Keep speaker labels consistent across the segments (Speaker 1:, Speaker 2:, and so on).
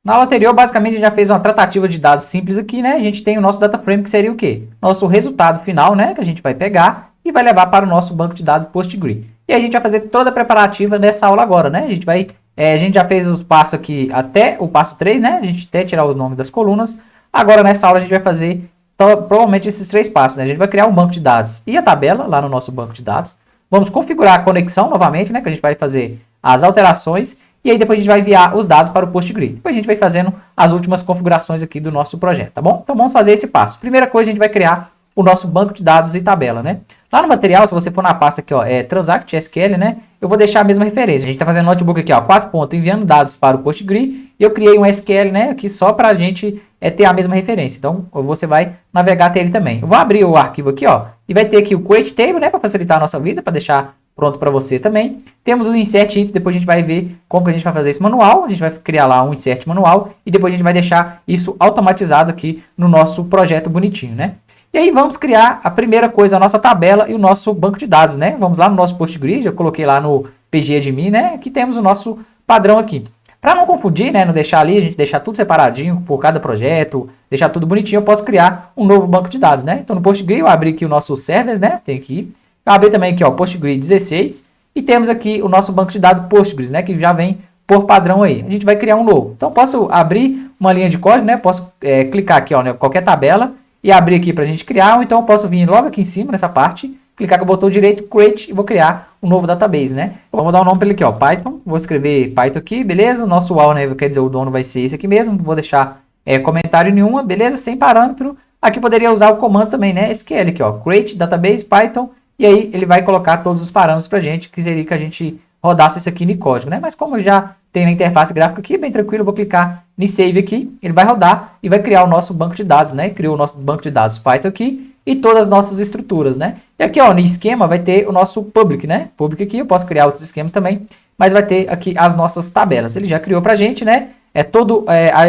Speaker 1: Na aula anterior, basicamente, a gente já fez uma tratativa de dados simples aqui, né? A gente tem o nosso data frame, que seria o quê? Nosso resultado final, né? Que a gente vai pegar e vai levar para o nosso banco de dados Postgre. E a gente vai fazer toda a preparativa nessa aula agora, né? A gente já fez os passos aqui até o passo 3, né? A gente até tirar os nomes das colunas. Agora, nessa aula, a gente vai fazer provavelmente esses 3 passos, né? A gente vai criar um banco de dados e a tabela lá no nosso banco de dados. Vamos configurar a conexão novamente, né? Que a gente vai fazer as alterações. E aí depois a gente vai enviar os dados para o Postgre. Depois a gente vai fazendo as últimas configurações aqui do nosso projeto, tá bom? Então vamos fazer esse passo. Primeira coisa, a gente vai criar o nosso banco de dados e tabela, né? Lá no material, se você for na pasta aqui, ó, Transact SQL, né? Eu vou deixar a mesma referência. A gente tá fazendo notebook aqui, ó, 4 pontos, enviando dados para o Postgre. E eu criei um SQL, né? Aqui só para a gente ter a mesma referência. Então você vai navegar até ele também. Eu vou abrir o arquivo aqui, ó, e vai ter aqui o Create Table, né? Para facilitar a nossa vida, para deixar pronto para você também. Temos o insert item, depois a gente vai ver como que a gente vai fazer esse manual. A gente vai criar lá um insert manual e depois a gente vai deixar isso automatizado aqui no nosso projeto bonitinho, né? E aí vamos criar a primeira coisa, a nossa tabela e o nosso banco de dados, né? Vamos lá no nosso Postgre, eu coloquei lá no pgadmin, né? Aqui temos o nosso padrão aqui. Para não confundir, né? Não deixar ali, a gente deixar tudo separadinho por cada projeto, deixar tudo bonitinho, eu posso criar um novo banco de dados, né? Então no Postgre eu abri aqui o nosso servers, né? Tem aqui. Eu abri também aqui, ó, Postgre 16 e temos aqui o nosso banco de dados Postgres, né, que já vem por padrão aí. A gente vai criar um novo. Então, posso abrir uma linha de código, né, posso clicar aqui, ó, né, qualquer tabela e abrir aqui para a gente criar, ou então eu posso vir logo aqui em cima, nessa parte, clicar com o botão direito, Create, e vou criar um novo database, né. Eu vou dar um nome para ele aqui, ó, Python, vou escrever Python aqui, beleza, o nosso URL, né, quer dizer, o dono vai ser esse aqui mesmo, vou deixar comentário nenhuma, beleza, sem parâmetro. Aqui poderia usar o comando também, né, SQL aqui, ó, Create Database Python. E aí ele vai colocar todos os parâmetros para a gente, que seria que a gente rodasse isso aqui no código, né? Mas como já tem na interface gráfica aqui, bem tranquilo, eu vou clicar em Save aqui, ele vai rodar e vai criar o nosso banco de dados, né? Criou o nosso banco de dados Python aqui e todas as nossas estruturas, né? E aqui, ó, no esquema vai ter o nosso Public, né? Public aqui, eu posso criar outros esquemas também, mas vai ter aqui as nossas tabelas. Ele já criou para a gente, né? É todo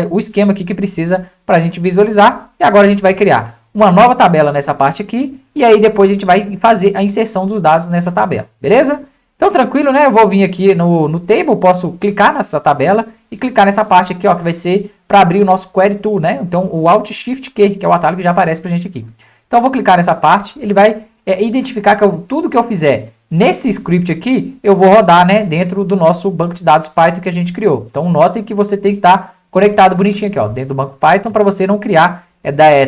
Speaker 1: o esquema aqui que precisa para a gente visualizar. E agora a gente vai criar uma nova tabela nessa parte aqui, e aí depois a gente vai fazer a inserção dos dados nessa tabela, beleza? Então tranquilo, né? Eu vou vir aqui no table, posso clicar nessa tabela e clicar nessa parte aqui, ó, que vai ser para abrir o nosso Query Tool, né? Então o Alt Shift Q, que é o atalho que já aparece pra gente aqui. Então eu vou clicar nessa parte, ele vai identificar que tudo que eu fizer nesse script aqui, eu vou rodar, né, dentro do nosso banco de dados Python que a gente criou. Então notem que você tem que estar conectado bonitinho aqui, ó, dentro do banco Python, para você não criar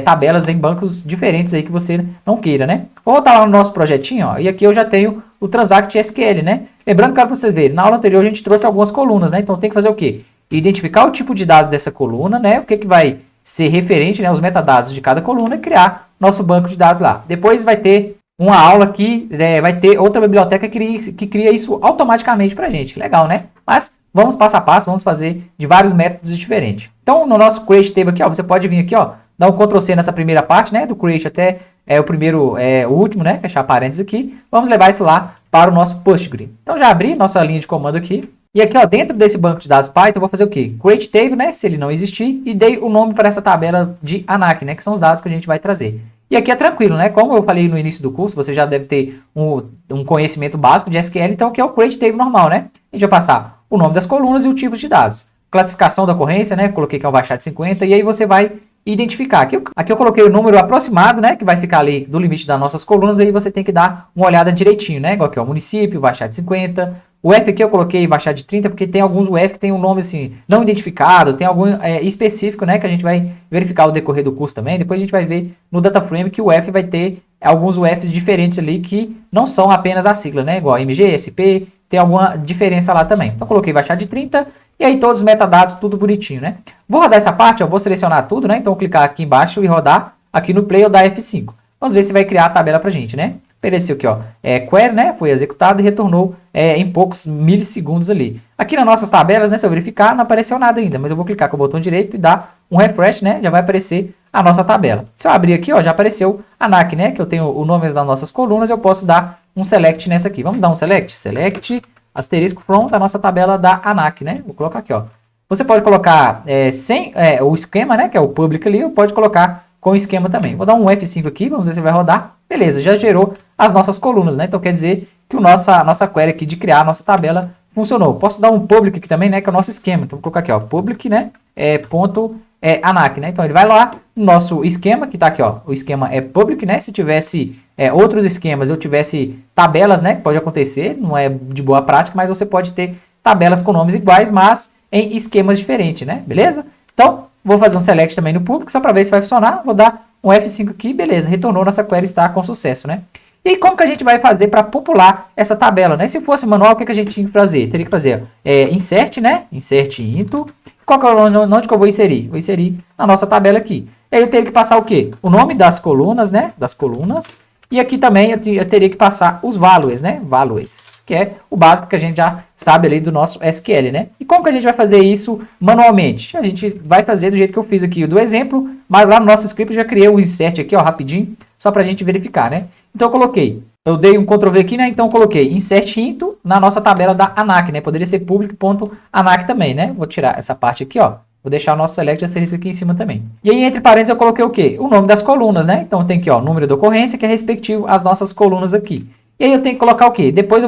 Speaker 1: tabelas em bancos diferentes aí que você não queira, né? Vou voltar lá no nosso projetinho, ó, e aqui eu já tenho o Transact SQL, né? Lembrando, cara, para vocês verem, na aula anterior a gente trouxe algumas colunas, né? Então tem que fazer o quê? Identificar o tipo de dados dessa coluna, né? O que vai ser referente, né? Os metadados de cada coluna e criar nosso banco de dados lá. Depois vai ter uma aula que vai ter outra biblioteca que cria isso automaticamente pra gente. Legal, né? Mas vamos passo a passo, vamos fazer de vários métodos diferentes. Então, no nosso Create Table aqui, ó, você pode vir aqui, ó, dar um Ctrl C nessa primeira parte, né, do Create até o primeiro, o último, né, fechar parênteses aqui. Vamos levar isso lá para o nosso Postgre. Então, já abri nossa linha de comando aqui. E aqui, ó, dentro desse banco de dados Python, eu vou fazer o quê? Create Table, né, se ele não existir, e dei o nome para essa tabela de ANAC, né, que são os dados que a gente vai trazer. E aqui é tranquilo, né, como eu falei no início do curso, você já deve ter um conhecimento básico de SQL, então aqui é o Create Table normal, né. A gente vai passar o nome das colunas e o tipo de dados. Classificação da ocorrência, né, coloquei que é o baixar de 50, e aí você vai identificar. Aqui eu coloquei o número aproximado, né, que vai ficar ali do limite das nossas colunas, aí você tem que dar uma olhada direitinho, né, igual aqui, ó, o município, baixar de 50, o F aqui eu coloquei baixar de 30, porque tem alguns UF que tem um nome assim, não identificado, tem algum específico, né, que a gente vai verificar ao decorrer do curso também, depois a gente vai ver no DataFrame que o F vai ter alguns UFs diferentes ali que não são apenas a sigla, né, igual MG, SP, tem alguma diferença lá também. Então coloquei baixar de 30, e aí todos os metadados, tudo bonitinho, né? Vou rodar essa parte, eu vou selecionar tudo, né? Então vou clicar aqui embaixo e rodar aqui no Play ou dar F5. Vamos ver se vai criar a tabela pra gente, né? Apareceu aqui, ó, query, né? Foi executado e retornou em poucos milissegundos ali. Aqui nas nossas tabelas, né? Se eu verificar, não apareceu nada ainda, mas eu vou clicar com o botão direito e dar um refresh, né? Já vai aparecer a nossa tabela. Se eu abrir aqui, ó, já apareceu a ANAC, né? Que eu tenho o nome das nossas colunas, eu posso dar um select nessa aqui. Vamos dar um select asterisco from da nossa tabela da ANAC, né? Vou colocar aqui, ó. Você pode colocar sem o esquema, né? Que é o public ali, ou pode colocar com o esquema também. Vou dar um F5 aqui, vamos ver se vai rodar. Beleza, já gerou as nossas colunas, né? Então quer dizer que a nossa query aqui de criar a nossa tabela funcionou. Posso dar um public aqui também, né, que é o nosso esquema. Então, vou colocar aqui, ó, public, né, ponto ANAC, né? Então, ele vai lá no nosso esquema, que tá aqui, ó, o esquema é public, né? Se tivesse outros esquemas, eu tivesse tabelas, né, pode acontecer, não é de boa prática, mas você pode ter tabelas com nomes iguais, mas em esquemas diferentes, né? Beleza? Então, vou fazer um select também no public, só para ver se vai funcionar. Vou dar um F5 aqui, beleza, retornou, nossa query está com sucesso, né? E aí, como que a gente vai fazer para popular essa tabela, né? Se fosse manual, o que a gente tinha que fazer? Teria que fazer insert, né? Insert into. Qual que é onde que eu vou inserir? Vou inserir na nossa tabela aqui. E aí eu teria que passar o quê? O nome das colunas, né? Das colunas. E aqui também eu teria que passar os values, né? Values, que é o básico que a gente já sabe ali do nosso SQL, né? E como que a gente vai fazer isso manualmente? A gente vai fazer do jeito que eu fiz aqui do exemplo, mas lá no nosso script eu já criei um insert aqui, ó, rapidinho, só pra gente verificar, né? Então eu dei um Ctrl V aqui, né? Então eu coloquei insert into na nossa tabela da ANAC, né? Poderia ser public.anac também, né? Vou tirar essa parte aqui, ó. Vou deixar o nosso select asterisco aqui em cima também. E aí, entre parênteses, eu coloquei o quê? O nome das colunas, né? Então, tem aqui, ó, número de ocorrência, que é respectivo às nossas colunas aqui. E aí, eu tenho que colocar o quê? Depois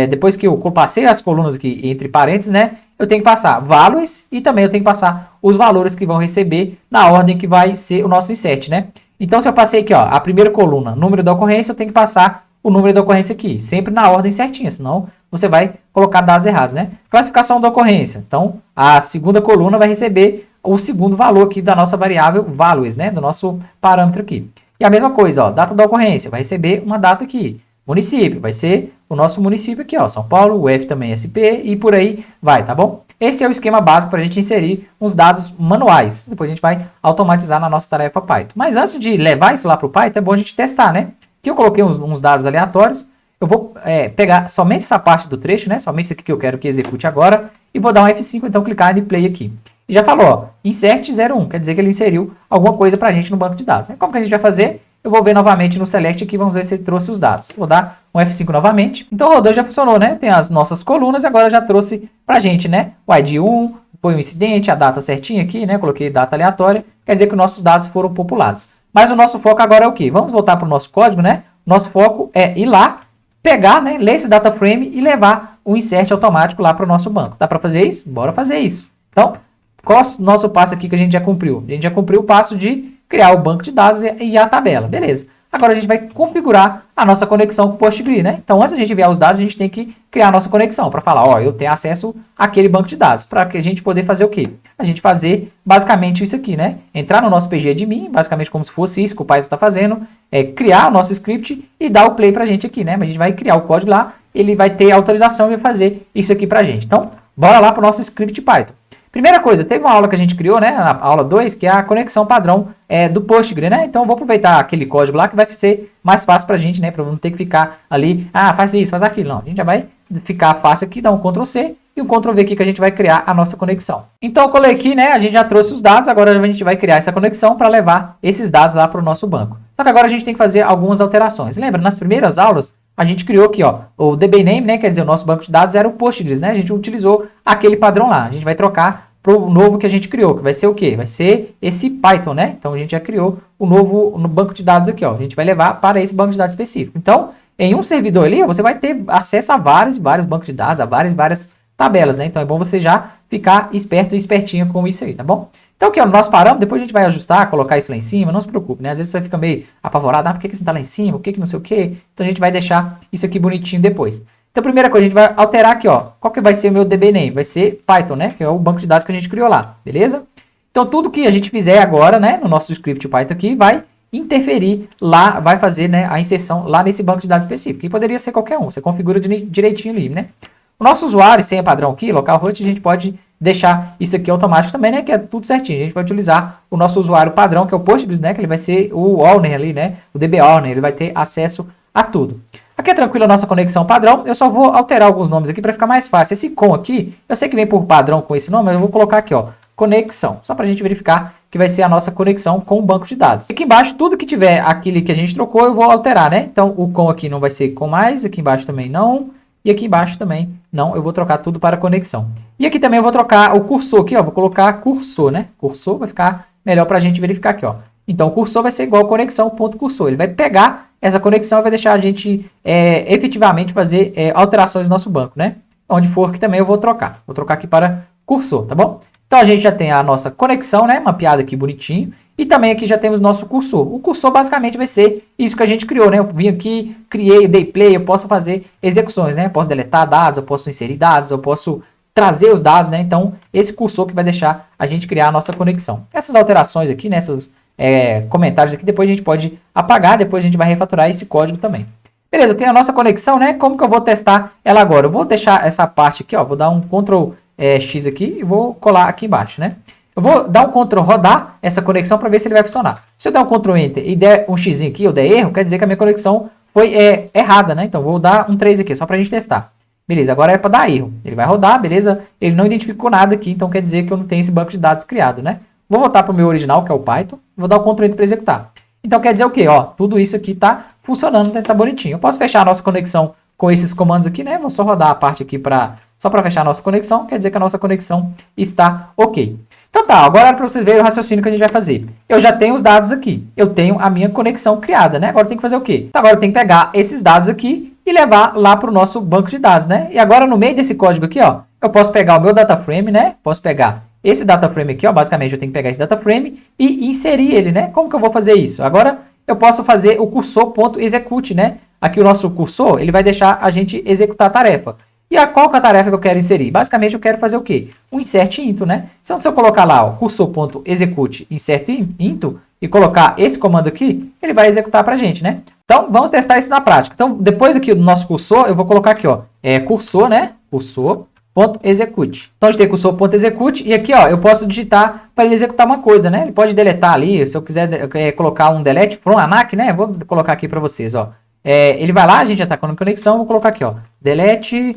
Speaker 1: depois que eu passei as colunas aqui entre parênteses, né? Eu tenho que passar values e também eu tenho que passar os valores que vão receber na ordem que vai ser o nosso insert, né? Então, se eu passei aqui, ó, a primeira coluna, número da ocorrência, eu tenho que passar o número da ocorrência aqui, sempre na ordem certinha, senão você vai colocar dados errados, né? Classificação da ocorrência. Então, a segunda coluna vai receber o segundo valor aqui da nossa variável values, né? Do nosso parâmetro aqui. E a mesma coisa, ó, data da ocorrência, vai receber uma data aqui. Município, vai ser o nosso município aqui, ó, São Paulo, o F também é SP e por aí vai, tá bom? Esse é o esquema básico para a gente inserir uns dados manuais. Depois a gente vai automatizar na nossa tarefa Python. Mas antes de levar isso lá para o Python, é bom a gente testar, né? Aqui eu coloquei uns dados aleatórios. Eu vou pegar somente essa parte do trecho, né? Somente isso aqui que eu quero que execute agora. E vou dar um F5, então clicar em play aqui. E já falou, ó, insert 01, quer dizer que ele inseriu alguma coisa para a gente no banco de dados, né? Como que a gente vai fazer? Eu vou ver novamente no select aqui, vamos ver se ele trouxe os dados. Vou dar um F5 novamente. Então o rodou, já funcionou, né? Tem as nossas colunas e agora já trouxe pra gente, né? O ID 1, foi um incidente, a data certinha aqui, né? Coloquei data aleatória. Quer dizer que os nossos dados foram populados. Mas o nosso foco agora é o quê? Vamos voltar para o nosso código, né? Nosso foco é ir lá, pegar, né? Ler esse data frame e levar o insert automático lá para o nosso banco. Dá para fazer isso? Bora fazer isso. Então, qual é o nosso passo aqui que a gente já cumpriu? A gente já cumpriu o passo de criar o banco de dados e a tabela. Beleza. Agora a gente vai configurar a nossa conexão com o PostgreSQL, né? Então, antes de a gente enviar os dados, a gente tem que criar a nossa conexão para falar, ó, eu tenho acesso àquele banco de dados. Para que a gente poder fazer o quê? A gente fazer basicamente isso aqui, né? Entrar no nosso pgadmin, basicamente como se fosse isso que o Python está fazendo, criar o nosso script e dar o play para a gente aqui, né? Mas a gente vai criar o código lá, ele vai ter autorização e vai fazer isso aqui para a gente. Então, bora lá para o nosso script Python. Primeira coisa, teve uma aula que a gente criou, né, a aula 2, que é a conexão padrão do PostgreSQL, né? Então, eu vou aproveitar aquele código lá que vai ser mais fácil pra gente, né, para não ter que ficar ali, faz isso, faz aquilo. Não, a gente já vai ficar fácil aqui, dar um Ctrl+C e um Ctrl+V aqui que a gente vai criar a nossa conexão. Então, eu colei aqui, né, a gente já trouxe os dados, agora a gente vai criar essa conexão para levar esses dados lá para o nosso banco. Só que agora a gente tem que fazer algumas alterações. Lembra, nas primeiras aulas, a gente criou aqui, ó, o DBName, né, quer dizer, o nosso banco de dados era o Postgres, né? A gente utilizou aquele padrão lá. A gente vai trocar para o novo que a gente criou, que vai ser o quê? Vai ser esse Python, né? Então, a gente já criou o novo no banco de dados aqui, ó. A gente vai levar para esse banco de dados específico. Então, em um servidor ali, você vai ter acesso a vários bancos de dados, a várias tabelas, né? Então, é bom você já ficar esperto e espertinho com isso aí, tá bom? Então, aqui, ó, o nosso parâmetro, depois a gente vai ajustar, colocar isso lá em cima, não se preocupe, né? Às vezes você fica meio apavorado, por que você está lá em cima? Por que não sei o quê? Então, a gente vai deixar isso aqui bonitinho depois. Então, a primeira coisa, a gente vai alterar aqui, ó. Qual que vai ser o meu DBName? Vai ser Python, né? Que é o banco de dados que a gente criou lá, beleza? Então, tudo que a gente fizer agora, né, no nosso script Python aqui, vai interferir lá, vai fazer, né, a inserção lá nesse banco de dados específico. E poderia ser qualquer um, você configura direitinho ali, né? O nosso usuário, senha padrão aqui, localhost, a gente pode deixar isso aqui automático também, né, que é tudo certinho. A gente vai utilizar o nosso usuário padrão, que é o Postgres, né, que ele vai ser o owner ali, né, o DB owner, ele vai ter acesso a tudo. Aqui é tranquilo a nossa conexão padrão, eu só vou alterar alguns nomes aqui para ficar mais fácil. Esse com aqui, eu sei que vem por padrão com esse nome, mas eu vou colocar aqui, ó, conexão, só para a gente verificar que vai ser a nossa conexão com o banco de dados. Aqui embaixo, tudo que tiver aquele que a gente trocou, eu vou alterar, né? Então, o com aqui não vai ser com mais, aqui embaixo também não, e aqui embaixo também não, eu vou trocar tudo para conexão. E aqui também eu vou trocar o cursor aqui, ó, vou colocar cursor, né? Cursor vai ficar melhor para a gente verificar aqui, ó. Então, o cursor vai ser igual a conexão.cursor. Ele vai pegar essa conexão e vai deixar a gente efetivamente fazer alterações no nosso banco, né? onde for que também eu vou trocar. Vou trocar aqui para cursor, tá bom? Então a gente já tem a nossa conexão, né, mapeada aqui bonitinho. E também aqui já temos nosso cursor. O cursor basicamente vai ser isso que a gente criou, né? Eu vim aqui, criei, dei play, eu posso fazer execuções, né? Eu posso deletar dados, eu posso inserir dados, eu posso trazer os dados, né? Então, esse cursor que vai deixar a gente criar a nossa conexão. Essas alterações aqui, né? Esses comentários aqui, depois a gente pode apagar, depois a gente vai refatorar esse código também. Beleza, eu tenho a nossa conexão, né? Como que eu vou testar ela agora? Eu vou deixar essa parte aqui, ó, vou dar um Ctrl X aqui e vou colar aqui embaixo, né? Eu vou dar um Ctrl rodar essa conexão para ver se ele vai funcionar. Se eu der um Ctrl Enter e der um X aqui, ou der erro, quer dizer que a minha conexão foi errada, né? Então vou dar um 3 aqui, só para a gente testar. Beleza, agora é para dar erro. Ele vai rodar, beleza? Ele não identificou nada aqui, então quer dizer que eu não tenho esse banco de dados criado, né? Vou voltar para o meu original, que é o Python. Vou dar o Ctrl Enter para executar. Então quer dizer o quê? Ó, tudo isso aqui está funcionando, tá bonitinho. Eu posso fechar a nossa conexão com esses comandos aqui, né? Vou só rodar a parte aqui só para fechar a nossa conexão. Quer dizer que a nossa conexão está ok. Então tá, agora para vocês verem o raciocínio que a gente vai fazer. Eu já tenho os dados aqui. Eu tenho a minha conexão criada, né? Agora eu tenho que fazer o quê? Então, agora eu tenho que pegar esses dados aqui e levar lá para o nosso banco de dados, né? E agora no meio desse código aqui, ó, eu posso pegar o meu data frame, né? Posso pegar esse data frame aqui, ó. Basicamente eu tenho que pegar esse data frame e inserir ele, né? Como que eu vou fazer isso? Agora eu posso fazer o cursor.execute, né? Aqui o nosso cursor, ele vai deixar a gente executar a tarefa. E qual que é a tarefa que eu quero inserir? Basicamente, eu quero fazer o quê? Um insert into, né? Então, se eu colocar lá, ó, cursor.execute insert into e colocar esse comando aqui, ele vai executar pra gente, né? Então, vamos testar isso na prática. Então, depois aqui do nosso cursor, eu vou colocar aqui, ó, cursor, né? Cursor.execute. Então, a gente tem cursor.execute e aqui, ó, eu posso digitar para ele executar uma coisa, né? Ele pode deletar ali, se eu quiser colocar um delete from ANAC, né? Vou colocar aqui para vocês, ó. Ele vai lá, a gente já está com a conexão, vou colocar aqui, ó, delete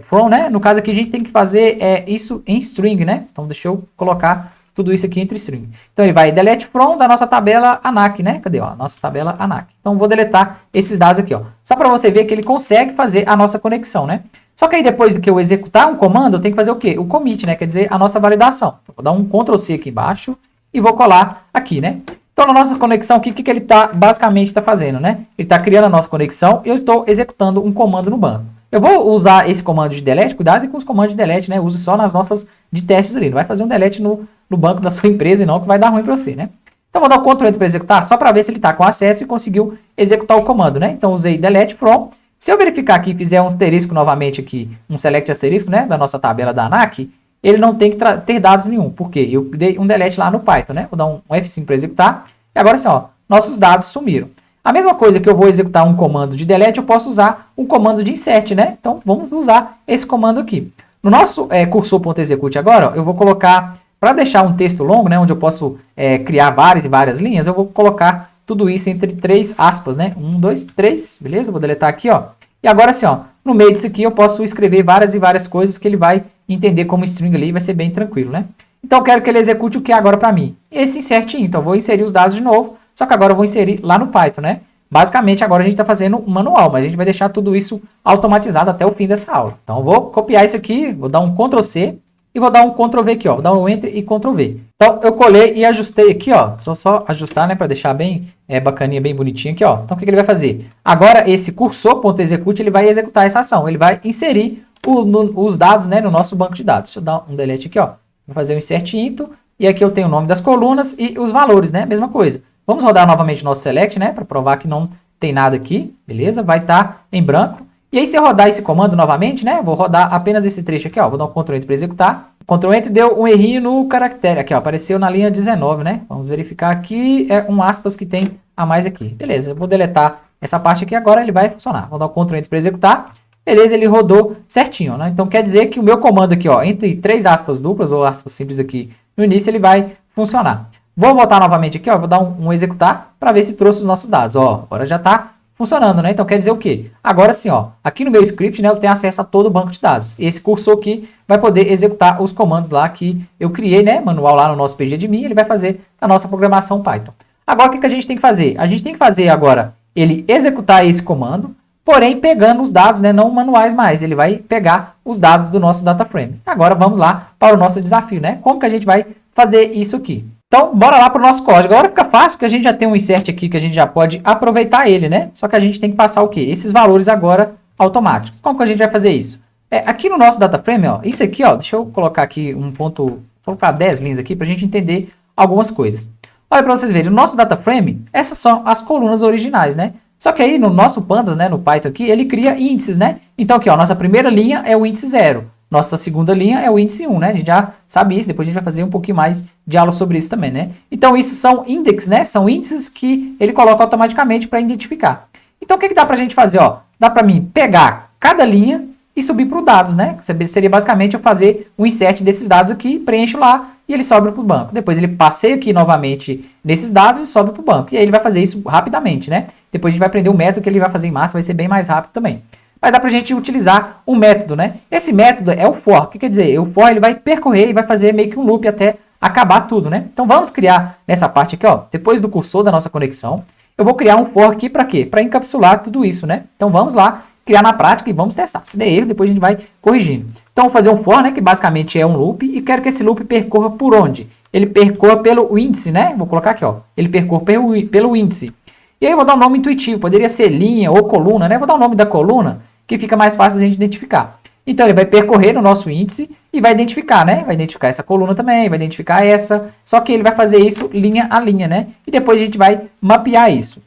Speaker 1: from, né? No caso aqui a gente tem que fazer isso em string, né? Então deixa eu colocar tudo isso aqui entre string. Então ele vai delete from da nossa tabela ANAC, né? Cadê, ó? Nossa tabela ANAC. Então vou deletar esses dados aqui, ó. Só para você ver que ele consegue fazer a nossa conexão, né? Só que aí depois de que eu executar um comando, eu tenho que fazer o quê? O commit, né? Quer dizer, a nossa validação. Vou dar um Ctrl C aqui embaixo e vou colar aqui, né? Então, na nossa conexão, o que ele basicamente está fazendo, né? Ele está criando a nossa conexão e eu estou executando um comando no banco. Eu vou usar esse comando de delete, cuidado com os comandos de delete, né? Use só nas nossas de testes ali. Não vai fazer um delete no banco da sua empresa, não, que vai dar ruim para você, né? Então, vou dar o Ctrl Enter para executar, só para ver se ele está com acesso e conseguiu executar o comando, né? Então, usei delete from. Se eu verificar aqui e fizer um asterisco novamente aqui, um select asterisco, né? Da nossa tabela da ANAC, ele não tem que ter dados nenhum. Por quê? Eu dei um delete lá no Python, né? Vou dar um F5 para executar. E agora sim, ó, nossos dados sumiram. A mesma coisa que eu vou executar um comando de delete, eu posso usar um comando de insert, né? Então, vamos usar esse comando aqui. No nosso cursor.execute agora, ó, eu vou colocar, para deixar um texto longo, né? Onde eu posso criar várias e várias linhas, eu vou colocar tudo isso entre 3 aspas, né? 1, 2, 3, beleza? Vou deletar aqui, ó. E agora sim, ó, no meio disso aqui eu posso escrever várias e várias coisas que ele vai entender como string ali e vai ser bem tranquilo, né? Então eu quero que ele execute o que agora para mim? Esse insert in. Então eu vou inserir os dados de novo, só que agora eu vou inserir lá no Python, né? Basicamente agora a gente está fazendo um manual, mas a gente vai deixar tudo isso automatizado até o fim dessa aula. Então eu vou copiar isso aqui, vou dar um Ctrl C e vou dar um Ctrl V aqui, ó. Vou dar um Enter e Ctrl V. Então eu colei e ajustei aqui, ó. Só ajustar, né, para deixar bem bacaninha, bem bonitinho aqui, ó. Então o que ele vai fazer? Agora esse cursor.execute ele vai executar essa ação, ele vai inserir os dados, né, no nosso banco de dados. Deixa eu dar um delete aqui, ó. Vou fazer um insert into e aqui eu tenho o nome das colunas e os valores, né? Mesma coisa. Vamos rodar novamente o nosso select, né? Para provar que não tem nada aqui, beleza? Vai estar em branco. E aí se eu rodar esse comando novamente, né? Vou rodar apenas esse trecho aqui, ó. Vou dar um Ctrl Enter para executar. Ctrl Enter deu um errinho no caractere aqui, ó. Apareceu na linha 19, né? Vamos verificar aqui, um aspas que tem a mais aqui. Beleza, eu vou deletar essa parte aqui agora, ele vai funcionar. Vou dar um Ctrl Enter para executar. Beleza, ele rodou certinho, né? Então quer dizer que o meu comando aqui, ó, entre 3 aspas duplas ou aspas simples aqui no início, ele vai funcionar. Vou voltar novamente aqui, ó, vou dar um executar para ver se trouxe os nossos dados. Ó, agora já está funcionando, né? Então quer dizer o quê? Agora sim, ó, aqui no meu script, né, eu tenho acesso a todo o banco de dados. E esse cursor aqui vai poder executar os comandos lá que eu criei, né, manual lá no nosso PGAdmin, ele vai fazer a nossa programação Python. Agora o que a gente tem que fazer? A gente tem que fazer agora ele executar esse comando, porém pegando os dados, né, não manuais mais, ele vai pegar os dados do nosso data frame. Agora vamos lá para o nosso desafio, né? Como que a gente vai fazer isso aqui? Então, bora lá para o nosso código. Agora fica fácil, porque a gente já tem um insert aqui que a gente já pode aproveitar ele, né? Só que a gente tem que passar o quê? Esses valores agora automáticos. Como que a gente vai fazer isso? Aqui no nosso data frame, ó, isso aqui, ó, deixa eu colocar aqui um ponto, vou colocar 10 linhas aqui para a gente entender algumas coisas. Olha para vocês verem, o nosso data frame, essas são as colunas originais, né? Só que aí no nosso Pandas, né, no Python aqui, ele cria índices, né? Então aqui, ó, nossa primeira linha é o índice 0. Nossa segunda linha é o índice 1, né? A gente já sabe isso, depois a gente vai fazer um pouquinho mais de aula sobre isso também, né? Então isso são índices, né? São índices que ele coloca automaticamente para identificar. Então o que dá para a gente fazer, ó? Dá para mim pegar cada linha e subir para os dados, né? Seria basicamente eu fazer um insert desses dados aqui, preencho lá e ele sobe para o banco. Depois ele passeia aqui novamente nesses dados e sobe para o banco. E aí ele vai fazer isso rapidamente, né? Depois a gente vai aprender um método que ele vai fazer em massa, vai ser bem mais rápido também. Mas dá pra gente utilizar um método, né? Esse método é o for. O que quer dizer? O for ele vai percorrer e vai fazer meio que um loop até acabar tudo, né? Então vamos criar nessa parte aqui, ó, depois do cursor da nossa conexão, eu vou criar um for aqui para quê? Para encapsular tudo isso, né? Então vamos lá criar na prática e vamos testar. Se der erro, depois a gente vai corrigindo. Então vou fazer um for, né, que basicamente é um loop e quero que esse loop percorra por onde? Ele percorra pelo índice, né? Vou colocar aqui, ó. Ele percorra pelo índice. E aí eu vou dar um nome intuitivo, poderia ser linha ou coluna, né? Vou dar o nome da coluna, que fica mais fácil a gente identificar. Então ele vai percorrer no nosso índice e vai identificar, né? Vai identificar essa coluna também, vai identificar essa. Só que ele vai fazer isso linha a linha, né? E depois a gente vai mapear isso.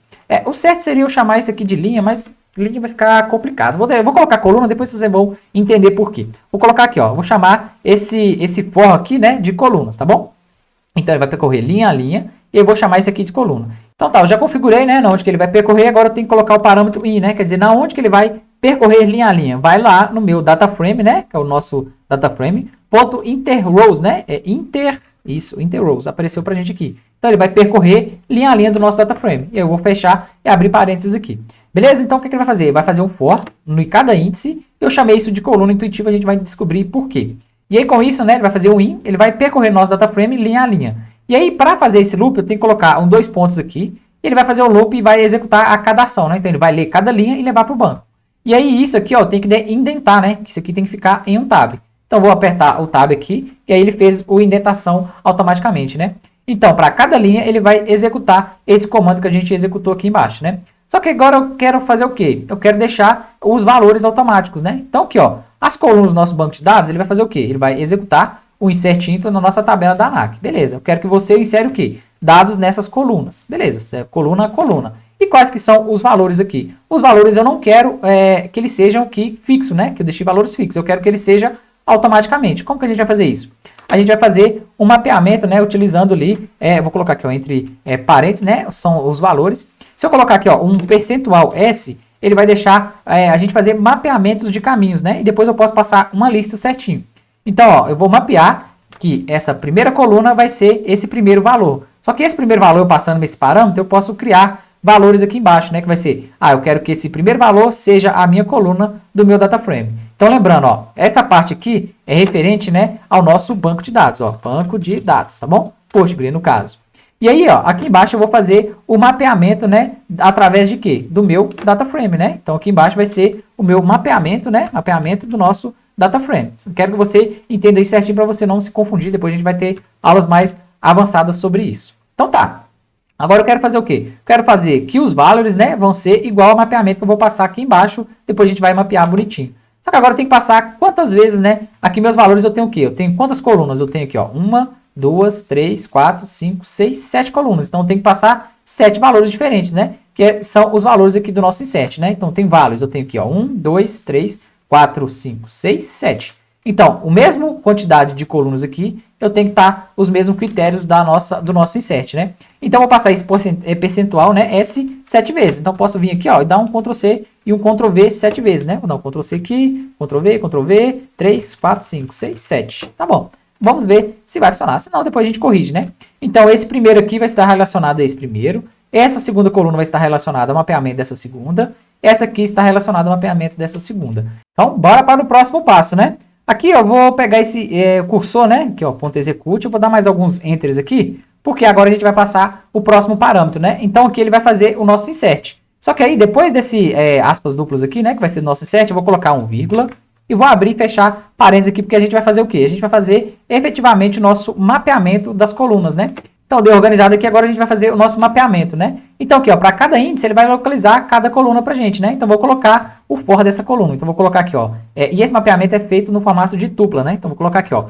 Speaker 1: O certo seria eu chamar isso aqui de linha, mas linha vai ficar complicado. Vou colocar coluna, depois vocês vão entender por quê. Vou colocar aqui, ó. Vou chamar esse for aqui, né, de colunas, tá bom? Então ele vai percorrer linha a linha e eu vou chamar isso aqui de coluna. Então tá, eu já configurei, né, na onde que ele vai percorrer, agora eu tenho que colocar o parâmetro in, né? Quer dizer, na onde que ele vai percorrer linha a linha. Vai lá no meu data frame, né, que é o nosso data frame, ponto interrows, né? Interrows, apareceu pra gente aqui. Então ele vai percorrer linha a linha do nosso data frame. E eu vou fechar e abrir parênteses aqui. Beleza? Então o que ele vai fazer? Ele vai fazer um for em cada índice. Eu chamei isso de coluna intuitiva, a gente vai descobrir por quê. E aí com isso, né, ele vai fazer um in, ele vai percorrer nosso data frame linha a linha. E aí para fazer esse loop, eu tenho que colocar dois pontos aqui. Ele vai fazer o loop e vai executar a cada ação, né? Então ele vai ler cada linha e levar para o banco. E aí isso aqui, ó, tem que indentar, né? Isso aqui tem que ficar em um tab. Então vou apertar o tab aqui e aí ele fez a indentação automaticamente, né? Então para cada linha ele vai executar esse comando que a gente executou aqui embaixo, né? Só que agora eu quero fazer o quê? Eu quero deixar os valores automáticos, né? Então aqui, ó, as colunas do nosso banco de dados, ele vai fazer o quê? Ele vai executar o insert into na nossa tabela da ANAC. Beleza, eu quero que você insere o quê? Dados nessas colunas. Beleza, coluna a coluna. E quais que são os valores aqui? Os valores eu não quero que eles sejam aqui fixo, né? Que eu deixei valores fixos. Eu quero que ele seja automaticamente. Como que a gente vai fazer isso? A gente vai fazer um mapeamento, né? Utilizando ali, vou colocar aqui, ó, entre parênteses, né? São os valores. Se eu colocar aqui, ó, um percentual S, ele vai deixar a gente fazer mapeamentos de caminhos, né? E depois eu posso passar uma lista certinho. Então, ó, eu vou mapear que essa primeira coluna vai ser esse primeiro valor. Só que esse primeiro valor, eu passando nesse parâmetro, eu posso criar valores aqui embaixo, né? Que vai ser, eu quero que esse primeiro valor seja a minha coluna do meu data frame. Então, lembrando, ó, essa parte aqui é referente, né, ao nosso banco de dados, ó, banco de dados, tá bom? Postgre, no caso. E aí, ó, aqui embaixo eu vou fazer o mapeamento, né, através de quê? Do meu data frame, né? Então, aqui embaixo vai ser o meu mapeamento, né, mapeamento do nosso data frame. Quero que você entenda isso certinho para você não se confundir, depois a gente vai ter aulas mais avançadas sobre isso. Então, tá. Agora eu quero fazer o quê? Quero fazer que os valores, né, vão ser igual ao mapeamento que eu vou passar aqui embaixo, depois a gente vai mapear bonitinho. Só que agora eu tenho que passar quantas vezes, né, aqui meus valores eu tenho o quê? Eu tenho quantas colunas? Eu tenho aqui, ó, 1, 2, 3, 4, 5, 6, 7 colunas. Então, eu tenho que passar 7 valores diferentes, né? Que são os valores aqui do nosso insert, né? Então, tem valores. Eu tenho aqui, ó, 1, 2, 3, 4, 5, 6, 7. Então, a mesma quantidade de colunas aqui, eu tenho que estar os mesmos critérios do nosso insert, né? Então, eu vou passar esse percentual, né? S 7 vezes. Então, posso vir aqui, ó, e dar um Ctrl+C e um Ctrl+V 7 vezes, né? Vou dar um Ctrl+C aqui, Ctrl+V, 3, 4, 5, 6, 7. Tá bom. Vamos ver se vai funcionar. Senão, depois a gente corrige, né? Então, esse primeiro aqui vai estar relacionado a esse primeiro. Essa segunda coluna vai estar relacionada ao mapeamento dessa segunda. Essa aqui está relacionada ao mapeamento dessa segunda. Então, bora para o próximo passo, né? Aqui eu vou pegar esse cursor, né? Aqui, ó, ponto execute. Eu vou dar mais alguns enters aqui, porque agora a gente vai passar o próximo parâmetro, né? Então, aqui ele vai fazer o nosso insert. Só que aí, depois desse aspas duplas aqui, né? Que vai ser o nosso insert, eu vou colocar um vírgula. E vou abrir e fechar parênteses aqui, porque a gente vai fazer o quê? A gente vai fazer efetivamente o nosso mapeamento das colunas, né? Então, deu organizado aqui, agora a gente vai fazer o nosso mapeamento, né? Então, aqui, ó, para cada índice, ele vai localizar cada coluna pra gente, né? Então, vou colocar o for dessa coluna. Então, vou colocar aqui, ó. E esse mapeamento é feito no formato de tupla, né? Então, vou colocar aqui, ó,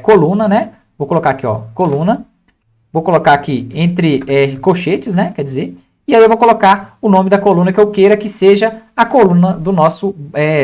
Speaker 1: coluna, né? Vou colocar aqui, ó, coluna. Vou colocar aqui entre colchetes, né? Quer dizer, e aí eu vou colocar o nome da coluna que eu queira que seja a coluna do nosso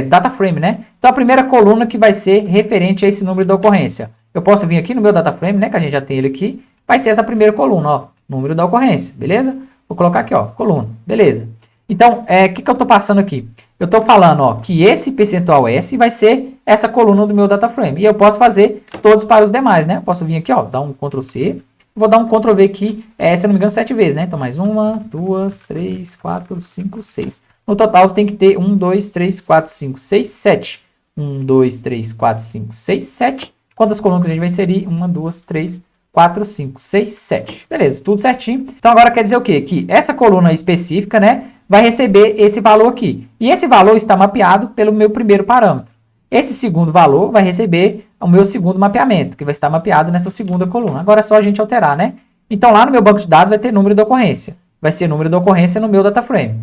Speaker 1: data frame, né? Então, a primeira coluna que vai ser referente a esse número da ocorrência. Eu posso vir aqui no meu data frame, né? Que a gente já tem ele aqui. Vai ser essa primeira coluna, ó, número da ocorrência, beleza? Vou colocar aqui, ó, coluna, beleza. Então, o que eu estou passando aqui? Eu estou falando, ó, que esse percentual S vai ser essa coluna do meu data frame. E eu posso fazer todos para os demais, né? Eu posso vir aqui, ó, dar um Ctrl C. Vou dar um Ctrl V aqui, se eu não me engano, 7 vezes, né? Então, mais 1, 2, 3, 4, 5, 6. No total, tem que ter 1, 2, 3, 4, 5, 6, 7. 1, 2, 3, 4, 5, 6, 7. Quantas colunas a gente vai inserir? 1, 2, 3, 4, 5, 6, 7. Beleza, tudo certinho. Então, agora quer dizer o quê? Que essa coluna específica, né, vai receber esse valor aqui. E esse valor está mapeado pelo meu primeiro parâmetro. Esse segundo valor vai receber o meu segundo mapeamento, que vai estar mapeado nessa segunda coluna. Agora é só a gente alterar, né? Então, lá no meu banco de dados vai ter número de ocorrência. Vai ser número de ocorrência no meu data frame.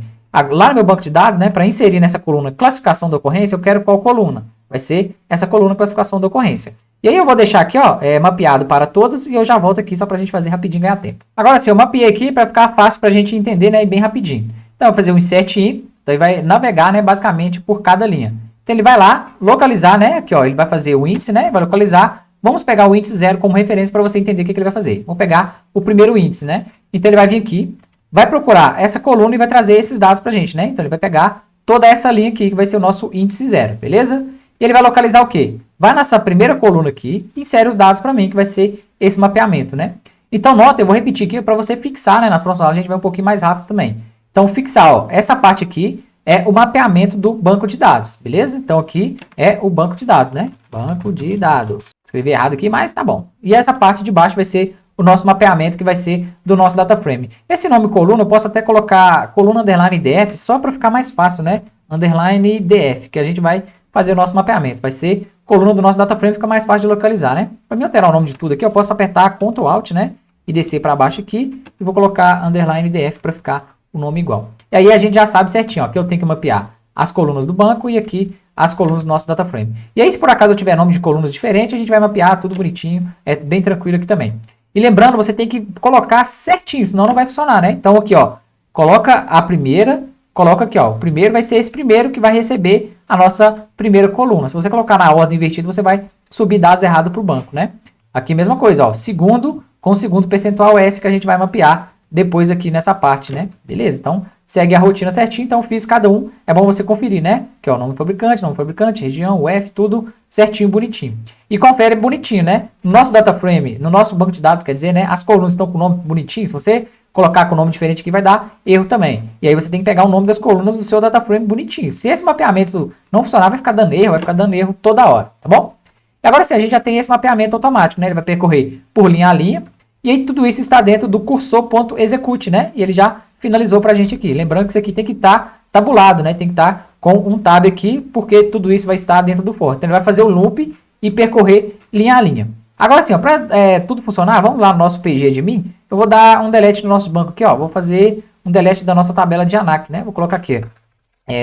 Speaker 1: Lá no meu banco de dados, né, para inserir nessa coluna classificação da ocorrência, eu quero qual coluna? Vai ser essa coluna classificação da ocorrência. E aí eu vou deixar aqui, ó, mapeado para todos e eu já volto aqui só para a gente fazer rapidinho e ganhar tempo. Agora sim, eu mapeei aqui para ficar fácil para a gente entender, né, bem rapidinho. Então, eu vou fazer um insert in, então ele vai navegar, né, basicamente por cada linha. Então, ele vai lá, localizar, né, aqui, ó, ele vai fazer o índice, né, vai localizar. Vamos pegar o índice 0 como referência para você entender o que ele vai fazer. Vamos pegar o primeiro índice, né. Então, ele vai vir aqui, vai procurar essa coluna e vai trazer esses dados para a gente, né. Então, ele vai pegar toda essa linha aqui, que vai ser o nosso índice 0, beleza? E ele vai localizar o quê? Vai nessa primeira coluna aqui e insere os dados para mim, que vai ser esse mapeamento, né? Então, nota, eu vou repetir aqui para você fixar, né? Nas próximas aulas a gente vai um pouquinho mais rápido também. Então, fixar, ó, essa parte aqui é o mapeamento do banco de dados, beleza? Então, aqui é o banco de dados, né? Banco de dados. Escrevi errado aqui, mas tá bom. E essa parte de baixo vai ser o nosso mapeamento, que vai ser do nosso data frame. Esse nome coluna, eu posso até colocar coluna underline df, só para ficar mais fácil, né? Underline df, que a gente vai fazer o nosso mapeamento. Vai ser coluna do nosso data frame, fica mais fácil de localizar, né? Para mim alterar o nome de tudo aqui, eu posso apertar Ctrl Alt, né? E descer para baixo aqui. E vou colocar underline df para ficar o nome igual. E aí a gente já sabe certinho, ó, que eu tenho que mapear as colunas do banco e aqui as colunas do nosso data frame. E aí, se por acaso eu tiver nome de colunas diferentes, a gente vai mapear tudo bonitinho. É bem tranquilo aqui também. E lembrando, você tem que colocar certinho, senão não vai funcionar, né? Então aqui, ó, coloca a primeira, coloca aqui, ó, o primeiro vai ser esse primeiro que vai receber a nossa primeira coluna. Se você colocar na ordem invertida, você vai subir dados errados para o banco, né? Aqui mesma coisa, ó, segundo com o segundo percentual S que a gente vai mapear depois aqui nessa parte, né? Beleza? Então, segue a rotina certinho, então fiz cada um. É bom você conferir, né? Que é o nome do fabricante, região, o F, tudo certinho, bonitinho. E confere bonitinho, né? No nosso data frame, no nosso banco de dados, quer dizer, né? As colunas estão com o nome bonitinho. Se você colocar com o nome diferente aqui, vai dar erro também. E aí você tem que pegar o nome das colunas do seu data frame bonitinho. Se esse mapeamento não funcionar, vai ficar dando erro toda hora, tá bom? E agora sim, a gente já tem esse mapeamento automático, né? Ele vai percorrer por linha a linha. E aí tudo isso está dentro do cursor.execute, né? E ele já finalizou para a gente aqui. Lembrando que isso aqui tem que estar tabulado, né? Tem que estar com um tab aqui, porque tudo isso vai estar dentro do for. Então ele vai fazer o loop e percorrer linha a linha. Agora sim, para tudo funcionar, vamos lá no nosso PG admin. Eu vou dar um delete no nosso banco aqui, ó. Vou fazer um delete da nossa tabela de ANAC, né? Vou colocar aqui,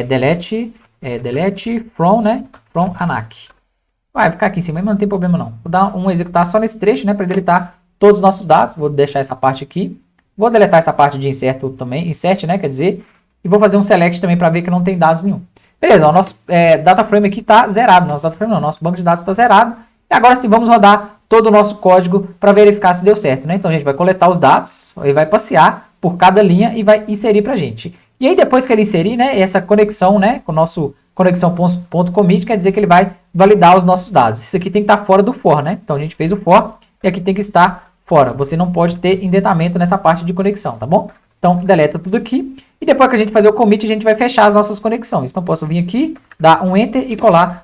Speaker 1: delete from, né? From ANAC. Vai ficar aqui em cima, mas não tem problema não. Vou dar um executar só nesse trecho, né? Para deletar todos os nossos dados. Vou deixar essa parte aqui. Vou deletar essa parte de insert também, insert, né? Quer dizer, e vou fazer um select também para ver que não tem dados nenhum. Beleza, o nosso data frame aqui está zerado. Nosso data frame não, nosso banco de dados está zerado. E agora sim, vamos rodar todo o nosso código para verificar se deu certo, né? Então a gente vai coletar os dados, ele vai passear por cada linha e vai inserir para a gente. E aí depois que ele inserir, né, essa conexão, né, com o nosso conexão.commit, quer dizer que ele vai validar os nossos dados. Isso aqui tem que estar fora do for, né? Então a gente fez o for e aqui tem que estar fora. Você não pode ter indentamento nessa parte de conexão, tá bom? Então deleta tudo aqui. E depois que a gente fazer o commit, a gente vai fechar as nossas conexões. Então posso vir aqui, dar um enter e colar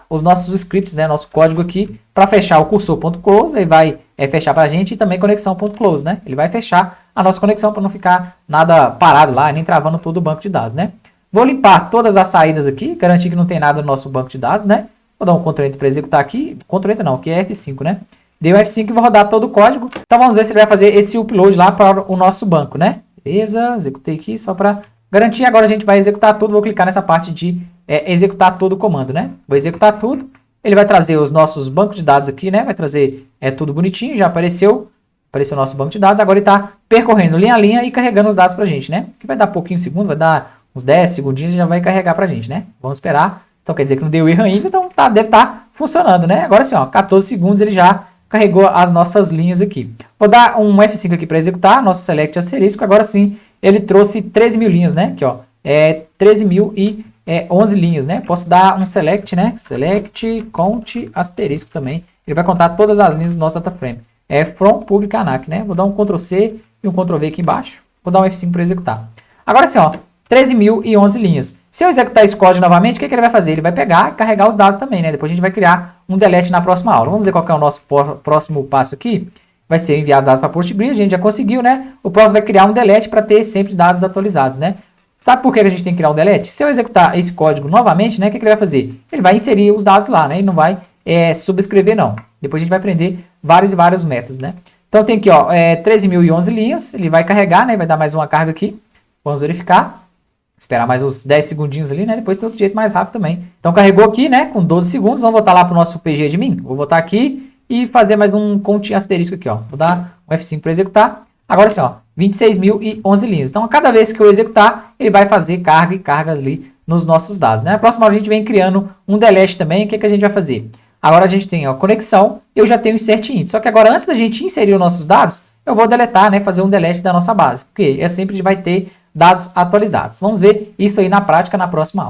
Speaker 1: os nossos scripts, né, nosso código aqui, para fechar o cursor.close, ele vai fechar para a gente, e também conexão.close, né? Ele vai fechar a nossa conexão para não ficar nada parado lá, nem travando todo o banco de dados, né? Vou limpar todas as saídas aqui, garantir que não tem nada no nosso banco de dados, né? Vou dar um Ctrl Enter para executar aqui, Ctrl Enter não, que é F5, né? Dei um F5 e vou rodar todo o código. Então vamos ver se ele vai fazer esse upload lá para o nosso banco, né? Beleza, executei aqui só para garantir. Agora a gente vai executar tudo. Vou clicar nessa parte de executar todo o comando, né? Vou executar tudo. Ele vai trazer os nossos bancos de dados aqui, né? Vai trazer tudo bonitinho, já apareceu o nosso banco de dados. Agora ele está percorrendo linha a linha e carregando os dados para a gente, né? Que vai dar pouquinho segundo, vai dar uns 10 segundinhos e já vai carregar para a gente, né? Vamos esperar. Então quer dizer que não deu erro ainda, então deve estar funcionando, né? Agora sim, ó, 14 segundos ele já carregou as nossas linhas aqui. Vou dar um F5 aqui para executar, nosso select asterisco. Agora sim, ele trouxe 13 mil linhas, né? Aqui, ó, 13.011 linhas, né? Posso dar um select, né? Select, count, asterisco também. Ele vai contar todas as linhas do nosso data frame. From public ANAC, né? Vou dar um Ctrl C e um Ctrl V aqui embaixo. Vou dar um F5 para executar. Agora sim, ó, 13.011 linhas. Se eu executar esse código novamente, o que ele vai fazer? Ele vai pegar e carregar os dados também, né? Depois a gente vai criar um delete na próxima aula. Vamos ver qual que é o nosso próximo passo aqui. Vai ser enviar dados para PostgreSQL, a gente já conseguiu, né? O próximo vai criar um delete para ter sempre dados atualizados, né? Sabe por que a gente tem que criar um delete? Se eu executar esse código novamente, né? O que ele vai fazer? Ele vai inserir os dados lá, né? Ele não vai subscrever, não. Depois a gente vai aprender vários e vários métodos, né? Então tem aqui, ó, 13.011 linhas. Ele vai carregar, né? Vai dar mais uma carga aqui. Vamos verificar. Esperar mais uns 10 segundinhos ali, né? Depois tem outro jeito mais rápido também. Então carregou aqui, né? Com 12 segundos. Vamos voltar lá para o nosso PG admin. Vou voltar aqui e fazer mais um count asterisco aqui, ó. Vou dar um F5 para executar. Agora sim, ó, 26.011 linhas. Então a cada vez que eu executar, ele vai fazer carga e carga ali nos nossos dados, né? Na próxima hora a gente vem criando um delete também. O que a gente vai fazer? Agora a gente tem a conexão, eu já tenho insert int. Só que agora antes da gente inserir os nossos dados, eu vou deletar, né? Fazer um delete da nossa base. Porque sempre vai ter dados atualizados. Vamos ver isso aí na prática na próxima aula.